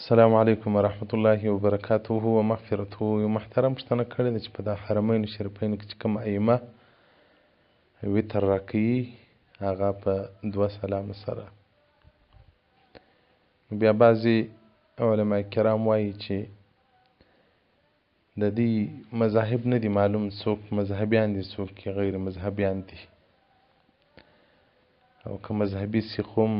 السلام علیکم ورحمة الله وبرکاته ومغفرته. یو محترم پوښتنه کړې ده چې په دا حرمین شریفینو کې چې کوم ائمه وتر راکوي هغه په 2 سلام سره. بیا بعضې علما کرام وایي چې د دې مذاهب نه دي معلوم، څوک مذهبیان دي څوک غیر مذهبیان دي، او که مذهبي سیخوم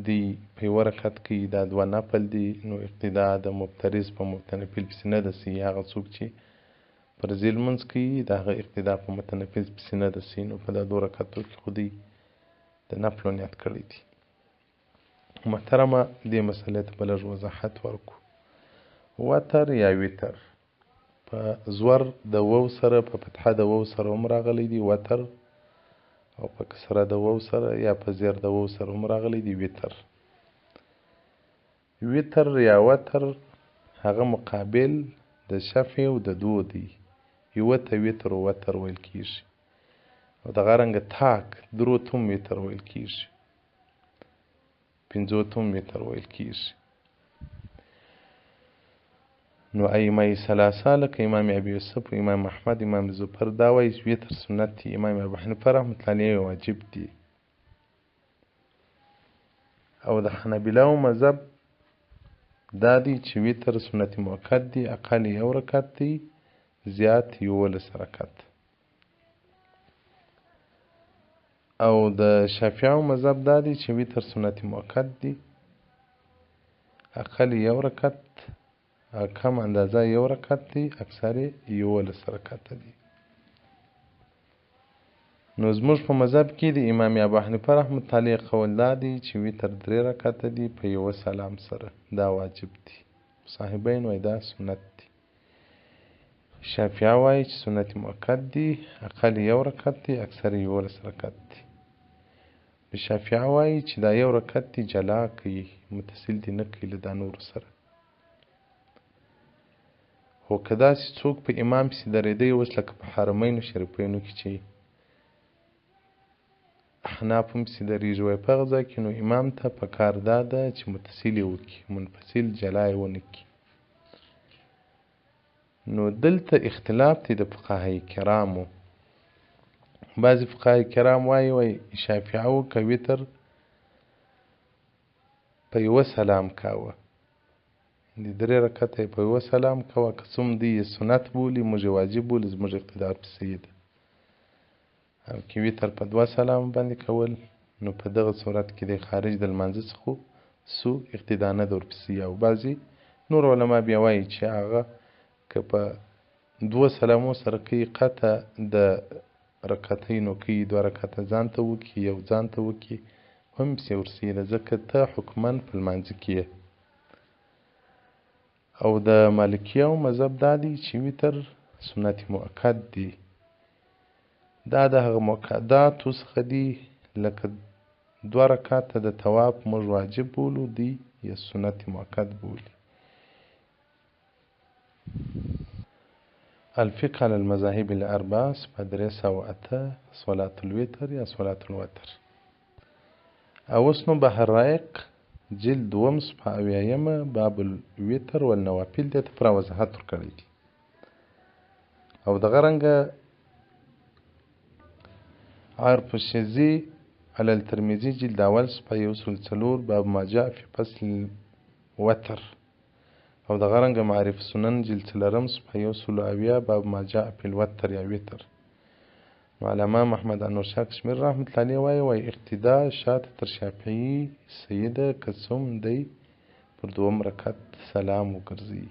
دی په یوه رکعت کې دا 2 نفل دي، نو اقتدا د مفترض په متنفل پسې نه ده سي. هغه څوک چې فرضي لمونځ کوي د هغه اقتدا په متنفل پسې نه ده سي، نو په دا 2 رکعتو کې خو دوی د نفلو نیت کړی دي. محترمه دې مسئلې ته به لږ وضاحت ورکړو. وتر یا وتر په زور د وو سره په فتحه د وو سره هم راغلی دی وتر، او په کسره د وو سره یا په زیر د وو سره هم راغلی دی وتر. وتر یا وتر هغه مقابل د شفع او د دو دی. یوه ته وتر او وتر ویل کیږي، او دغه رنګه تاک درو ته هم وتر ویل کیږي، 5 ته هم وتر ویل کیږي. نو ائمه ثلاثه لکه امام ابي یوسف و امام احمد امام زفر دا وایي چې وتر سنت دی. امام ابو حنیفه رحمة الله علیه واجب دی، او د حنابلو مذهب دا دی چې وتر سنت مؤکد دی، اقل 1 رکعت دی، زیات 11 رکعت. او د شافعیو مذهب دا دی چې وتر سنت مؤکد دی، اقل 1 رکعت، کم اندازه 1 رکعت دی، اکثر 11 رکعت دی. نو زموږ په مذهب کې د امام ابو حنیفه رحمة الله علیه قول دا دی چې وتر 3 رکعت دی په 1 سلام سره، دا واجب دی. صاحبین وایي دا سنت دی. شافعیه وایي چې سنت مؤکد دی، اقل 1 رکعت دی، اکثر 11 رکعت دی. شافعیه وایي چې دا 1 رکعت دی جلا کوي، متصل دی نه کوي له دا نورو سره. خو که داسې څوک په امام پسې درېدی، اوس لکه په حرمینو شریفینو کې چې احناف هم پسې درېږي وایي په هغه ځای کې نو امام ته پکار دا ده چې متصل یې وکړي، منفصل جلا یې ونه کړي. نو دلته اختلاف دی د فقهای کرامو. بعضې فقهای کرام وایي شافعیو که وتر په 1 سلام کاوه، د 3 رکعته په 1 سلام کوه، که څوم دوی سنت بولي موږ واجب بولي، زموږ اقتدا پسې ده. او که وتر په 2 سلام باندې کول، نو په دغه صورت کې د خارج د لمانځه څخه سو اقتدا نه ده ورپسې. او بعضې نور علما بیا وایي چې هغه که په 2 سلامو سره کوي قطع د رکعتینو کوي، 2 رکعته ځان ته وکړي، 1 ځان ته وکړي، هم پسې ورسېده، ځکه ته حکما په لمانځه کې یې. او د مالکیو مذهب دا دی چې وتر سنت مؤکد دی. دا د هغه مؤکداتو څخه دي، لکه 2 رکعته د طواف موږ واجب بولو، دی یا سنت مؤکد بولي. الفقه على المذاهب الاربعه صفحه 308 صلاة الوتر یا صلاة الوتر. اوس نو بحر رائق جلد 2 صفحه 80 باب الوتر والنوافل دې ته پوره وضاحت ورکړی دی. او دغه رنګه عرف الشذي على الترمذي جلد 1 صفحه 104 باب ما جاء في فصل الوتر. او دغه رنګه معارف سنن جلد 4 صفحه 170 باب ما جاء في الوتر یا وتر. نو علامه محمد انور شاه کشمیر رحمة الله علیه وایي اقتدا شاته تر شافعي سیده که څوم دی پر 2 رکعت سلام وګرځي.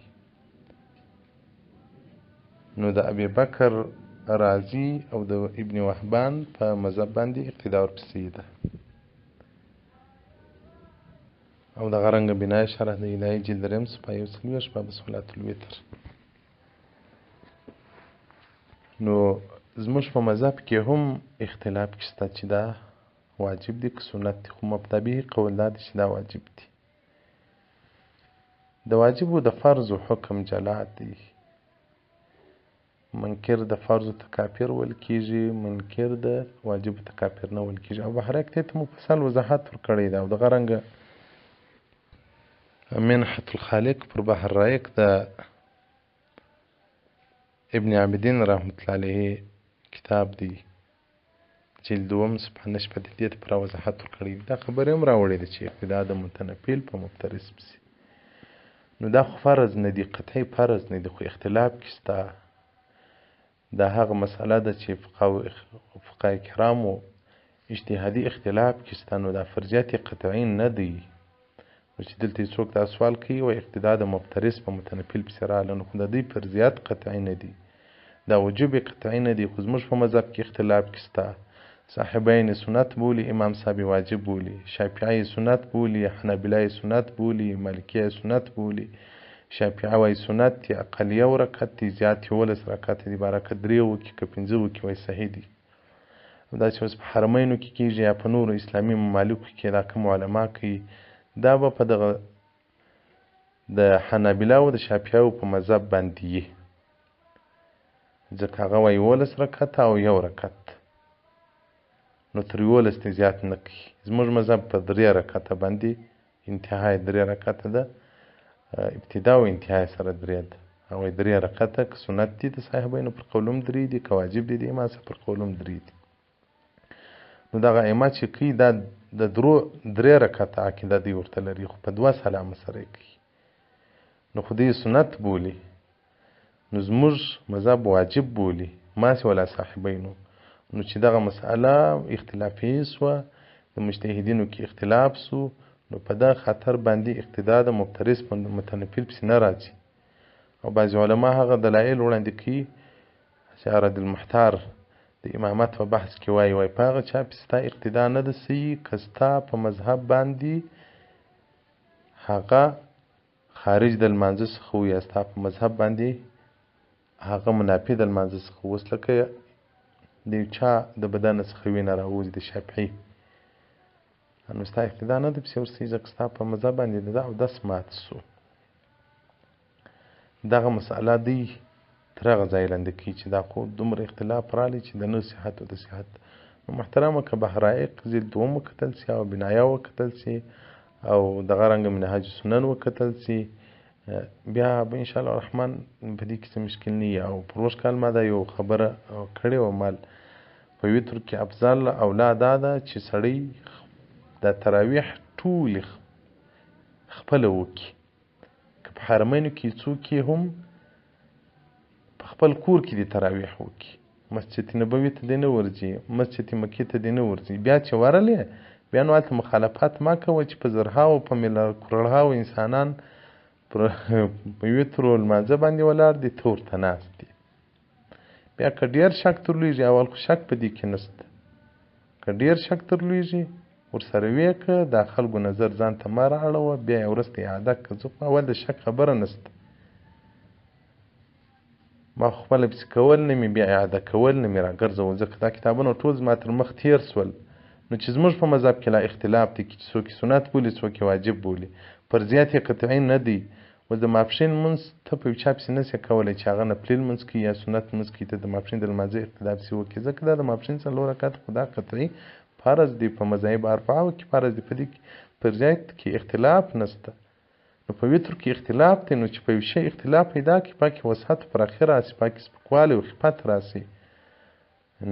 نو د ابي بکر رازي او د ابن وهبان په مذهب باندې اقتدا ورپسې ده. او دغه رنګه بنای شرح د الهي جلد 3 صفحه 140 باب صلاة الوتر. نو زموږ په مذهب کې هم اختلاف شته چې دا واجب دی که سنت دی، خو مبتبع قول دا دی چې دا واجب دی. د واجب و د فرض و حکم جلا دی. منکر د فرض ته کافر ویل کېږي، منکر د واجب ته کافر نه ویل کېږي. او بهر کې ته مفصل وضاحت ورکړی دی. او دغه رنګه منحة الخالق پر بحر رائق د ابن عابدین رحمت الله علیه کتاب دی، جلد دوم صفحه نشي پدیدې ته پر وضاحت ورکړی دی. دا خبرې هم راوړې ده چې اقتدا د متنفل په مفترض پسې، نو دا خو فرض نه دی، قطعي فرض نه دی، خو اختلاف کې شته. دا هغه مسئله ده چې فقهای کرامو اجتهادي اختلاف کې شته، نو دا فرضیت قطعي نه دی. نو چې دلته څوک دا سوال کوي و اقتدا د مفترض په متنفل پسې راغله، نو خو د دوی فرضیات قطعي نه دی، دا وجوب قطعي نه دی. خو زموږ په مذهب کې اختلاف کې شته. صاحبین سنت بولی، امام صاحب واجب بولی، شافعی سنت بولی، حنابلای سنت بولی، مالکی سنت بولی. شافعی وای سنت دی اقل یو رکعت دی، زیات 11 رکعت دی، برکت 3 وکي که 15 وکي وای صحیح دی. دا چې اوس په حرمینو کې کېږي یا په نورو اسلامي ممالکو کې دا کوم علما کوي، دا به په دغه د حنابلاو د شافعیو په مذهب باندې یي، ځکه هغه وایي 11 رکعت او 1 رکعت، نو تر 11 نه زیات نه کوي. زموږ مذهب په 3 رکعته باندې انتهای 3 رکعته ده، ابتدا او انتهای سره 3 ده. هغه 3 رکعته که سنت دي د صاحبینو پر قولم 3 دي، که واجب دي د امام صاحب پر قولم 3 دي. نو دغه ائمه چې کوي دا د 3 رکعته عقیده دی ورته لري، خو په 2 سلام سره کوي، نو خو دوی سنت بولي. نو زموږ مذهب واجب بولي، ماسې ولا صاحبینو. نو چې دغه مسئله اختلافي سوه، د مجتهدینو کې اختلاف سو، نو په دغه خاطر باندې اقتدا د مفترض په متنفل پسې نه راځي. او بعضې علما هغه دلایل وړاندې کوي چې رد المحتار د امامت په بحث کې وایي په هغه چا پسې ستا اقتدا نه ده صحیح که ستا په مذهب باندې هغه خارج د لمانځه څخه و، یا ستا په مذهب باندې هغه منافي د لمانځه څخه. اوس لکه د یو چا د بدن څخه وینه راوځي، د شافعي، نو ستا اقتدا نه ده پسې ورسئ، ځکه ستا په مذهب باندې د اودس مات سو. دغه مسئله دوی تر هغه ځایه لاندې کوي چې دا خو دومره اختلاف راغلی چې د نه صحت او د صحت. نو محترمه که بحر رائق جلد دوم وکتل سي او بنایه وکتل سي او دغه رنګه منهاج سنن وکتل سي، بیا به انشاءالله الرحمن په دې کې څه مشکل نه وي. او پروش کال ما دا یو خبره کړې وه مال په وتر کې افضل اولا دا ده چې سړی د تراویح ټولې خپله وکړي، که په حرمینو کې څوک یې هم په خپل کور کې د تراویح وکړي، مسجد نبوي ته دې نه ورځي، مسجد مکې ته دې نه ورځي. بیا چې ورلې بیا نو هلته مخالفت ما کوه چې په زرهاو په کروړهاو انسانان په وترو لمانځه باندې ولاړ دي، ته ورته ناست دي. بیا که ډېر شک درلوږي، اول خو شک په دې کې نشته، که ډېر شک درلوږي ورسره ویې که دا خلکو نظر ځان ته مه رااړوه، بیا یې وروسته اعاده که. زه خو اول د شک خبره نشته، ما خو خپله پسې کول نه مې بیا اعاده کول نه مې راګرځول، ځکه دا کتابونه ټول زما تر مخ تېر سول. نو چې زموږ په مذهب کې لا اختلاف دی چې څوک یې سنت بولي څوک یې واجب بولي، فرضیات یې قطعي نه دی. اوس د ماپښین لمونځ ته په یو چا پسې نسې کولی چې هغه نفلي لمونځ کوي یا سنت لمونځ کوي، ته د ماپښین د لمانځه اقتدا پسې وکړي، ځکه دا د ماپښین 4 رکعت خو دا قطعي فرض دی. په مذاهب اربعو کې فرض دی، په دې فرضیات کې اختلاف نشته. نو په وتر کې اختلاف دی، نو چې په یو شی اختلاف پیدا کړي پکې وسعت پراخي راسي، پکې سپکوالی او خفت راسي.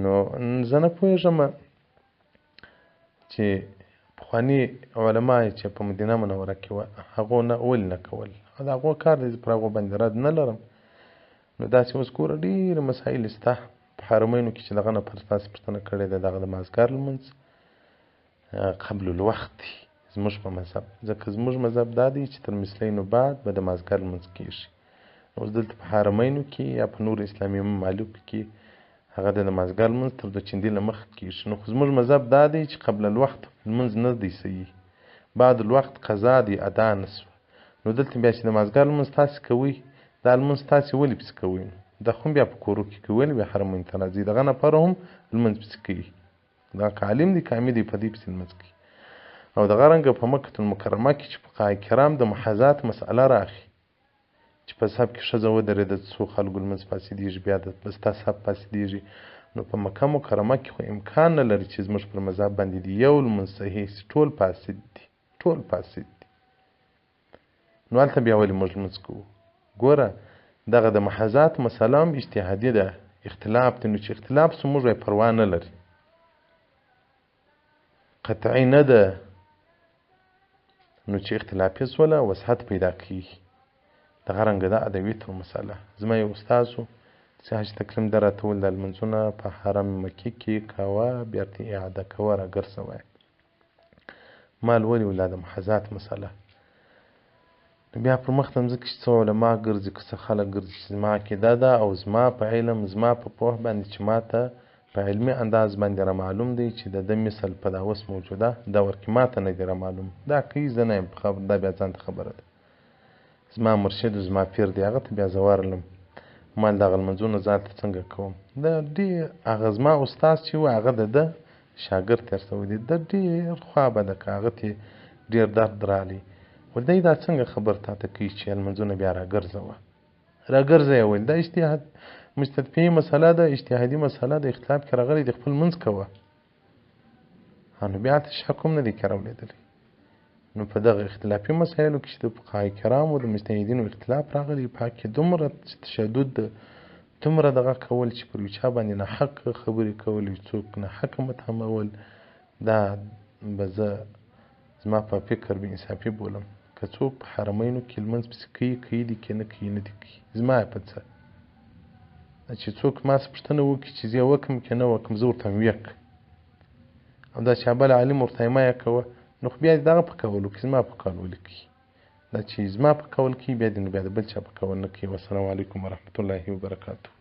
نو زه نه پوهېږم چې پخواني علما چې په مدینه منوره کې وه هغو نه ولې نه کول، د هغو کار دی، زه پر هغو باندې رد نه لرم. نو داسې اوس ګوره ډېرې مسایل شته په حرمینو کې چې دغه نه تاسې پوښتنه کړې ده، دغه د مازدیګر لمونځ قبل الوقت دی زموږ په مذهب، ځکه زموږ مذهب دا دی چې تر مثلینو بعد به د مازدیګر لمونځ کېږي. اوس دلته په حرمینو کې یا په نورو اسلامي ممالکو کې هغه د مازدیګر لمونځ تر 2 چندې نه مخکې کېږي. نو خو زموږ مذهب دا دی چې قبل الوقت لمونځ نه دی صحیح، بعد الوقت قضا دی ادا نه سوه. نو دلته بیا چې د مازدیګر لمونځ تاسې کوئ، دا لمونځ تاسې ولې پسې کوئ؟ دا خو بیا په کورو کې کوئ، بیا حرمینو ته راځئ، دغه نفره هم لمونځ پسې کوي، دا که عالم دی که عامي دی په دې پسې لمونځ کوي. او دغه رنګه په مکة المکرمه کې چې فقهای کرام د محاذات مسئله راغی چې په صف کې ښځه ودرېده څو خلکو لمونځ فاسدېږي، بیا د ستا صف فاسدېږي. نو په مکه مکرمه کې خو امکان نه لري چې زموږ پر مذهب باندې د یو لمونځ صحیح سي، ټول فاسد دي، ټول فاسد دي. نو هلته بیا ولې موږ لمونځ کوو؟ ګوره دغه د محاذات مسله هم اجتهادي ده، اختلاف دی. نو چې اختلاف سو موږ پروا نه لري، قطعي نه ده. نو چې اختلافي سوله وسعت پیدا کېږي. دغه رنګه ده د وتر مسله. زما یو استاد و چې حاجي تکریم ده راته وویل دا لمونځونه په حرم مکي کې کوه، بیا ورته اعاده کوه راګرځه وایه. ما لولي ویل دا د محاذات مسله. نو بیا پر مخ ته مځکه چې څه علما ګرځي که څه خلک ګرځي چې زما عقیده ده او زما په علم زما په پوه باندې چې ما ته په علمي انداز باندې را معلوم دی چې د ده مثل په دا اوس موجوده دور کې ما ته نه دی را معلوم. دا کوي زه نه یم په خبر، دا بیا ځان ته خبره ده. زما مرشد و زما پیر دی، هغه ته بیا زه ورغلم. ما دغه لمونځونه ځان ته څنګه کوم؟ د ډېر هغه زما استاد چې و هغه د ده شاګرد تېر شوی دی، د ډېر خوا بده که هغه ته ډېر درد رالی. ویل دی دا څنګه خبر تا ته کوي چې لمونځونه بیا راګرځوه یې. ویل دا اجتهاد مستدفعي مسله ده، اجتهادي مسله ده، اختلاف کې راغلی د خپل منځ کوه. نو بیا ته شک هم نه دی کې راولېدلی. نو په دغه اختلافي مسایلو کې چې د فقهای کرامو د مجتهدینو اختلاف راغلی، په حق کې دومره تشدد ده، دومره دغه کول چې پر یو چا باندې ناحق خبرې کول، یو څوک ناحقه متهمول، دا به زه زما په فکر بې انصافي بولم. که څوک په حرمینو کې لمونځ پسې کوي دي که نه کوي نه دي کوي، زما په څه چې څوک ما څه پوښتنه وکړي چې زه یې وکړم که نه وکړم، زه ورته ویم ویک او دا چې بل عالم ورته ما یې کوه، نو خو بیا دغه په کولو کې زما په کولو کوي. دا چې زما په کول کوي بیا د بل چا په کول نه کوي. والسلام علیکم ورحمة الله وبرکاته.